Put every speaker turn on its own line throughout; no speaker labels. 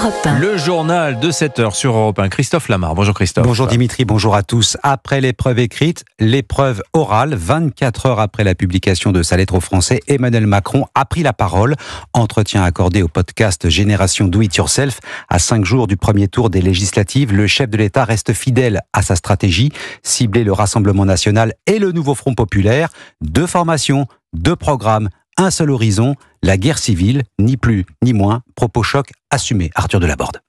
Europe 1.
Le journal de 7h sur Europe 1. Christophe Lamar. Bonjour Christophe.
Bonjour Dimitri, bonjour à tous. Après l'épreuve écrite, l'épreuve orale, 24 heures après la publication de sa lettre aux Français, Emmanuel Macron a pris la parole. Entretien accordé au podcast Génération Do It Yourself. À 5 jours du premier tour des législatives, le chef de l'État reste fidèle à sa stratégie, cibler le Rassemblement national et le nouveau Front populaire. 2 formations, 2 programmes, un seul horizon, la guerre civile, ni plus ni moins. Propos choc assumé. Arthur Delaborde.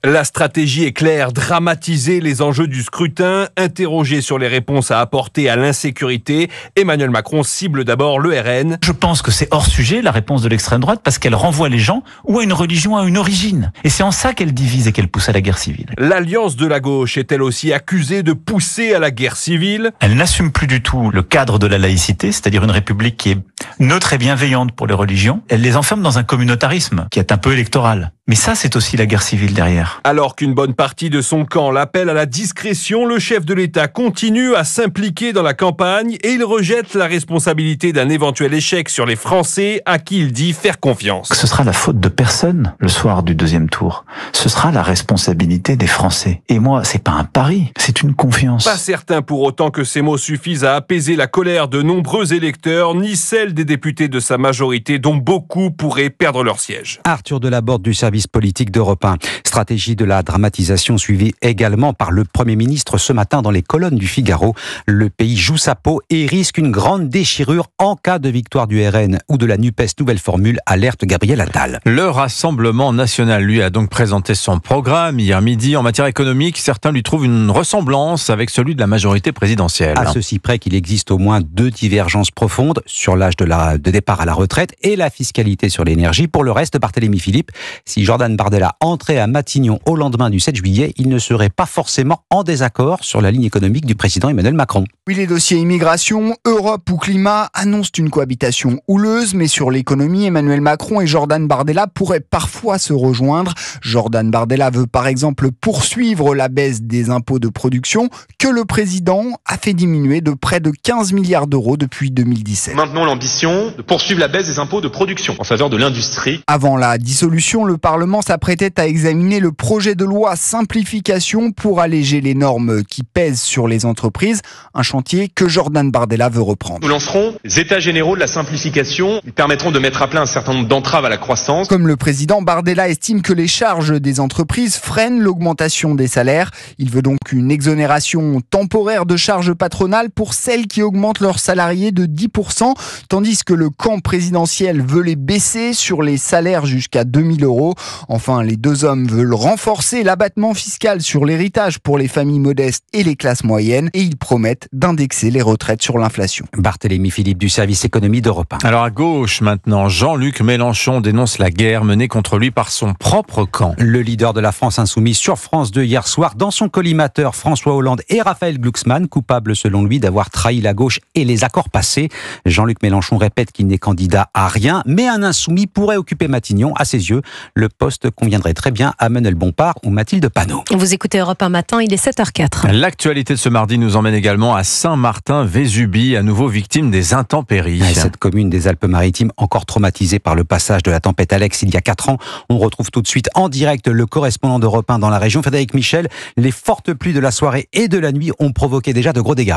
La stratégie est claire, dramatiser les enjeux du scrutin, interroger sur les réponses à apporter à l'insécurité. Emmanuel Macron cible d'abord le RN.
Je pense que c'est hors sujet la réponse de l'extrême droite parce qu'elle renvoie les gens ou à une religion, à une origine. Et c'est en ça qu'elle divise et qu'elle pousse à la guerre civile.
L'alliance de la gauche est elle aussi accusée de pousser à la guerre civile.
Elle n'assume plus du tout le cadre de la laïcité, c'est-à-dire une république qui est neutre et bienveillante pour les religions. Elle les enferme dans un communautarisme qui est un peu électoral. Mais ça, c'est aussi la guerre civile derrière.
Alors qu'une bonne partie de son camp l'appelle à la discrétion, le chef de l'État continue à s'impliquer dans la campagne et il rejette la responsabilité d'un éventuel échec sur les Français à qui il dit faire confiance.
Ce sera la faute de personne le soir du deuxième tour. Ce sera la responsabilité des Français. Et moi, c'est pas un pari, c'est une confiance.
Pas certain pour autant que ces mots suffisent à apaiser la colère de nombreux électeurs, ni celle des députés de sa majorité dont beaucoup pourraient perdre leur siège.
Arthur Delaborde du service politique d'Europe 1. Stratégie de la dramatisation suivie également par le Premier ministre ce matin dans les colonnes du Figaro. Le pays joue sa peau et risque une grande déchirure en cas de victoire du RN ou de la NUPES nouvelle formule, alerte Gabriel Attal.
Le Rassemblement national, lui, a donc présenté son programme hier midi. En matière économique, certains lui trouvent une ressemblance avec celui de la majorité présidentielle.
À ceci près qu'il existe au moins 2 divergences profondes sur l'âge de départ à la retraite et la fiscalité sur l'énergie. Pour le reste, Barthélémy Philippe, si Jordan Bardella entrait à Matignon au lendemain du 7 juillet, il ne serait pas forcément en désaccord sur la ligne économique du président Emmanuel Macron.
Oui, les dossiers immigration, Europe ou climat annoncent une cohabitation houleuse, mais sur l'économie, Emmanuel Macron et Jordan Bardella pourraient parfois se rejoindre. Jordan Bardella veut par exemple poursuivre la baisse des impôts de production que le président a fait diminuer de près de 15 milliards d'euros depuis 2017.
Maintenons l'ambition de poursuivre la baisse des impôts de production en faveur de l'industrie.
Avant la dissolution, le Parlement s'apprêtait à examiner le projet de loi simplification pour alléger les normes qui pèsent sur les entreprises, un chantier que Jordan Bardella veut reprendre.
Nous lancerons les états généraux de la simplification. Ils permettront de mettre à plat un certain nombre d'entraves à la croissance.
Comme le président, Bardella estime que les charges des entreprises freinent l'augmentation des salaires. Il veut donc une exonération temporaire de charges patronales pour celles qui augmentent leurs salariés de 10%, tandis que le camp présidentiel veut les baisser sur les salaires jusqu'à 2000 €. Enfin, les 2 hommes veulent renforcer l'abattement fiscal sur l'héritage pour les familles modestes et les classes moyennes et ils promettent d'indexer les retraites sur l'inflation.
Barthélémy Philippe du service économie d'Europe 1.
Alors à gauche maintenant, Jean-Luc Mélenchon dénonce la guerre menée contre lui par son propre camp.
Le leader de la France insoumise sur France 2 hier soir, dans son collimateur, François Hollande et Raphaël Glucksmann, coupables selon lui d'avoir trahi la gauche et les accords passés. Jean-Luc Mélenchon répète qu'il n'est candidat à rien, mais un insoumis pourrait occuper Matignon. À ses yeux, le poste conviendrait très bien à Manuel Bompard ou Mathilde Panot.
Vous écoutez Europe 1 matin, il est 7h04.
L'actualité de ce mardi nous emmène également à Saint-Martin-Vésubie, à nouveau victime des intempéries.
Cette commune des Alpes-Maritimes, encore traumatisée par le passage de la tempête Alex il y a 4 ans. On retrouve tout de suite en direct le correspondant d'Europe 1 dans la région, Frédéric Michel. Les fortes pluies de la soirée et de la nuit ont provoqué déjà de gros dégâts.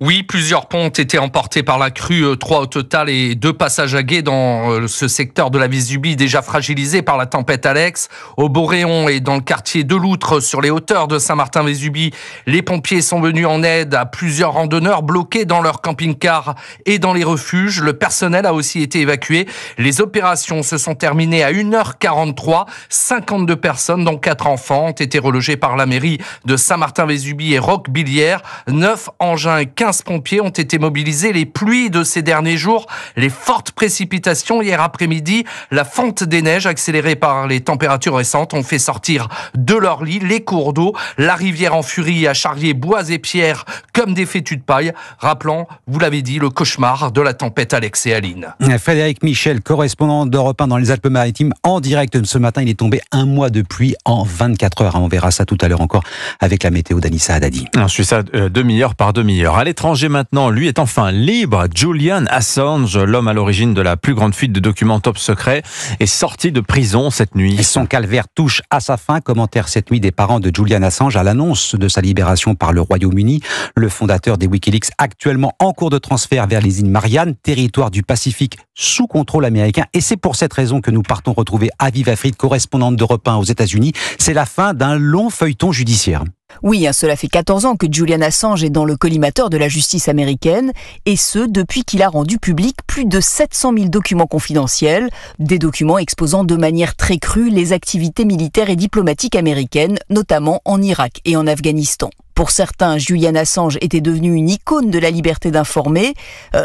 Oui, plusieurs ponts ont été emportés par la crue, 3 au total et 2 passages à gué dans ce secteur de la Vésubie déjà fragilisé par la tempête Alex. Au Boréon et dans le quartier de Loutre, sur les hauteurs de Saint-Martin-Vésubie, les pompiers sont venus en aide à plusieurs randonneurs bloqués dans leur camping-car et dans les refuges. Le personnel a aussi été évacué. Les opérations se sont terminées à 1h43. 52 personnes, dont 4 enfants, ont été relogées par la mairie de Saint-Martin-Vésubie et Roquebillière. 9 engins et 15 pompiers ont été mobilisés. Les pluies de ces derniers jours, les fortes précipitations hier après-midi, la fonte des neiges accélérée par les températures récentes ont fait sortir de leur lit les cours d'eau. La rivière en furie a charrié bois et pierres comme des fétus de paille, rappelant, vous l'avez dit, le cauchemar de la tempête Alex et Aline.
Frédéric Michel, correspondant d'Europe 1 dans les Alpes-Maritimes, en direct ce matin. Il est tombé 1 mois de pluie en 24 heures. On verra ça tout à l'heure encore avec la météo d'Anissa Haddadi.
Je suis ça demi-heure par demi-heure. Allez, l'étranger maintenant, lui est enfin libre. Julian Assange, l'homme à l'origine de la plus grande fuite de documents top secrets, est sorti de prison cette nuit.
Et son calvaire touche à sa fin. Commentaire cette nuit des parents de Julian Assange à l'annonce de sa libération par le Royaume-Uni. Le fondateur des Wikileaks, actuellement en cours de transfert vers les îles Mariannes, territoire du Pacifique sous contrôle américain. Et c'est pour cette raison que nous partons retrouver Aviva Fried, correspondante d'Europe 1 aux États-Unis. C'est la fin d'un long feuilleton judiciaire.
Oui, cela fait 14 ans que Julian Assange est dans le collimateur de la justice américaine, et ce, depuis qu'il a rendu public plus de 700 000 documents confidentiels, des documents exposant de manière très crue les activités militaires et diplomatiques américaines, notamment en Irak et en Afghanistan. Pour certains, Julian Assange était devenu une icône de la liberté d'informer,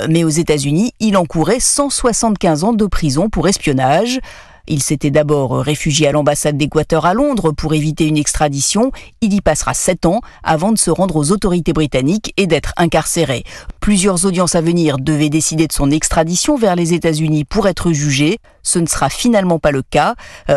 mais aux États-Unis, il encourait 175 ans de prison pour espionnage. Il s'était d'abord réfugié à l'ambassade d'Équateur à Londres pour éviter une extradition. Il y passera 7 ans avant de se rendre aux autorités britanniques et d'être incarcéré. Plusieurs audiences à venir devaient décider de son extradition vers les États-Unis pour être jugé. Ce ne sera finalement pas le cas.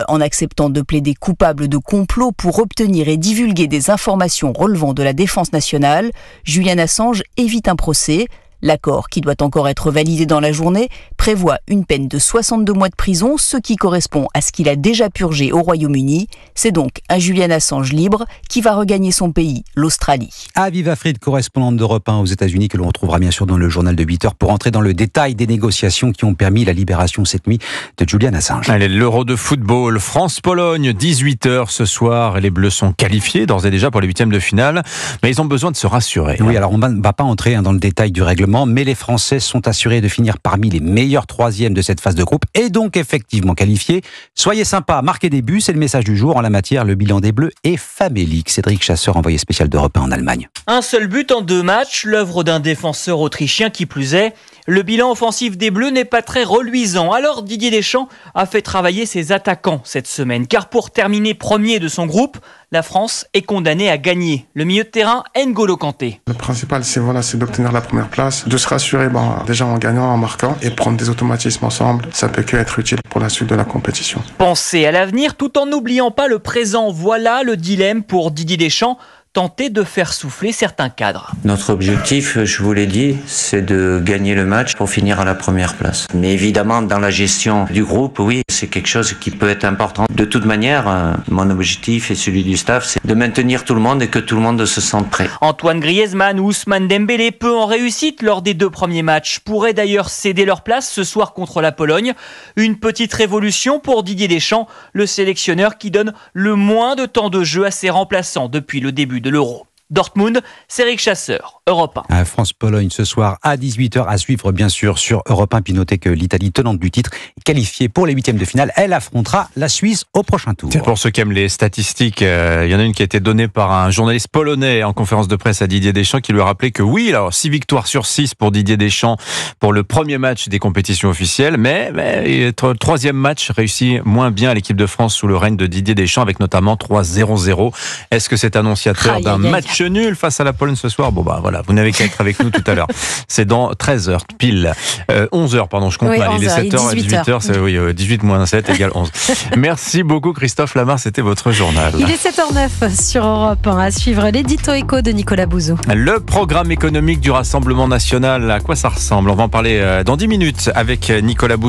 En acceptant de plaider coupable de complot pour obtenir et divulguer des informations relevant de la défense nationale, Julian Assange évite un procès. L'accord, qui doit encore être validé dans la journée, prévoit une peine de 62 mois de prison, ce qui correspond à ce qu'il a déjà purgé au Royaume-Uni. C'est donc un Julian Assange libre qui va regagner son pays, l'Australie.
Aviva Fried, correspondante d'Europe 1 aux États-Unis, que l'on retrouvera bien sûr dans le journal de 8h pour entrer dans le détail des négociations qui ont permis la libération cette nuit de Julian Assange.
Allez, l'Euro de football, France-Pologne, 18h ce soir. Les Bleus sont qualifiés d'ores et déjà pour les huitièmes de finale, mais ils ont besoin de se rassurer.
Oui, alors on ne va pas entrer dans le détail du règlement, mais les Français sont assurés de finir parmi les meilleurs troisièmes de cette phase de groupe et donc effectivement qualifiés. Soyez sympas, marquez des buts, c'est le message du jour. En la matière, le bilan des Bleus est famélique. Cédric Chasseur, envoyé spécial d'Europe 1 en Allemagne.
Un seul but en 2 matchs, l'œuvre d'un défenseur autrichien qui plus est. Le bilan offensif des Bleus n'est pas très reluisant. Alors Didier Deschamps a fait travailler ses attaquants cette semaine. Car pour terminer premier de son groupe, la France est condamnée à gagner. Le milieu de terrain, N'Golo Kanté.
Le principal, c'est d'obtenir la première place, de se rassurer déjà en gagnant, en marquant, et prendre des automatismes ensemble. Ça peut que être utile pour la suite de la compétition.
Penser à l'avenir tout en n'oubliant pas le présent. Voilà le dilemme pour Didier Deschamps. Tenter de faire souffler certains cadres.
Notre objectif, je vous l'ai dit, c'est de gagner le match pour finir à la première place. Mais évidemment, dans la gestion du groupe, oui, c'est quelque chose qui peut être important. De toute manière, mon objectif et celui du staff, c'est de maintenir tout le monde et que tout le monde se sente prêt.
Antoine Griezmann ou Ousmane Dembélé, peu en réussite lors des 2 premiers matchs, pourraient d'ailleurs céder leur place ce soir contre la Pologne. Une petite révolution pour Didier Deschamps, le sélectionneur qui donne le moins de temps de jeu à ses remplaçants depuis le début de l'Euro. Dortmund, Cédric Chasseur, Europe 1.
France-Pologne ce soir à 18h à suivre bien sûr sur Europe 1. Puis notez que l'Italie, tenante du titre, qualifiée pour les huitièmes de finale, elle affrontera la Suisse au prochain tour.
Pour ceux qui aiment les statistiques, il y en a une qui a été donnée par un journaliste polonais en conférence de presse à Didier Deschamps qui lui a rappelé que oui, alors 6 victoires sur 6 pour Didier Deschamps pour le premier match des compétitions officielles, mais le 3e match réussit moins bien à l'équipe de France sous le règne de Didier Deschamps avec notamment 3-0-0. Est-ce que c'est annonciateur d'un match nul face à la Pologne ce soir? Bon bah voilà, vous n'avez qu'à être avec nous tout à l'heure. C'est dans 13h pile. 11h, pardon, je compte mal. Il est 7h et 18h, c'est 18 moins 7 égale 11. Merci beaucoup Christophe Lamar, c'était votre journal.
Il est 7h09 sur Europe 1. À suivre l'édito éco de Nicolas Bouzou.
Le programme économique du Rassemblement national, à quoi ça ressemble? On va en parler dans 10 minutes avec Nicolas Bouzou.